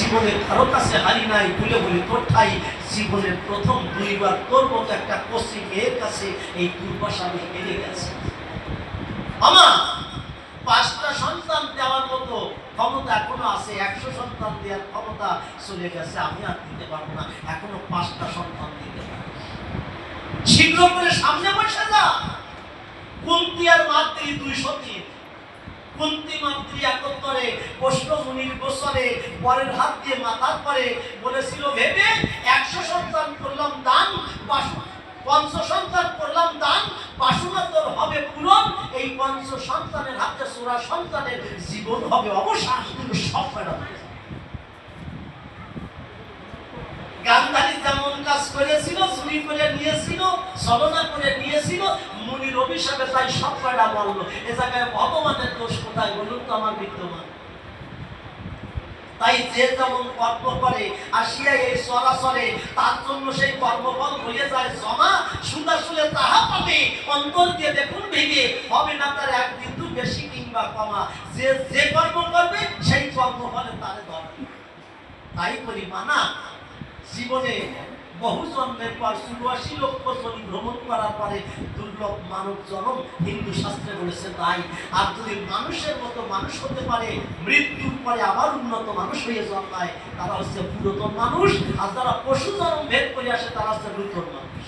জীবনে কারো কাছে হারি নাই, ভুলে বলি তোর ঠাই জীবনের প্রথম 2 বার তোর মতো একটা কচি মেয়ের কাছে এই দুর্বাসা আমি হেরে গেছি। আমার 5টা সন্তান দেওয়ার মতো ক্ষমতা এখনো আছে, 100 সন্তান দেওয়ার ক্ষমতা চলে গেছে, আমি আর দিতে পারবো না, এখনো 5টা সন্তান দিতে পারবো। শীঘ্র করে সামনে বসে যা। কুন্তি আর মাতৃ 2 সতী, কুন্তি মাতৃ একত্তরে কষ্ট মুনির গোসলে পরের হাত দিয়ে মাথার পরে বলেছিল ভেবে 100 সন্তান করলাম দান, 5 সন্তান করলাম দান, বাসনা তোর হবে পূরণ, এই 5 সন্তানের হাতে 16 সন্তানের জীবন হবে অবসান। সব ম্যাডাম গান্ধারী যেমন কাজ করেছিল, চুরি করে নিয়েছিল, ছলনা করে নিয়েছিল, মুনির অভিশাপে তাই সব কয়টা বলল। এ জায়গায় ভগবানের দোষ কোথায় বলুন তো আমার বিদ্যমান? তাই যে যেমন কর্ম করে আসিয়া এই চরাচরে তার জন্য সেই কর্মফল হয়ে যায় জমা, সুদাসুলে তাহা পাবে অন্তর দিয়ে দেখুন ভেঙে, হবে না তার 1 বিন্দু বেশি কিংবা কমা, যে যে কর্ম করবে সেই কর্মফলে তারে ধরবে। তাই করি মানা জীবনে বহু জন্মের পর 84 লক্ষ জনি ভ্রমণ করার পরে দুর্লভ মানব জন্ম হিন্দু শাস্ত্রে বলেছে তাই। আর যদি মানুষের মতো মানুষ হতে পারে, মৃত্যুর পরে আবার উন্নত মানুষ হয়ে জন্মায়, তারা হচ্ছে পুরাতন মানুষ। আর যারা পশু জন্ম ভেদ করে আসে তারা হচ্ছে নূতন মানুষ।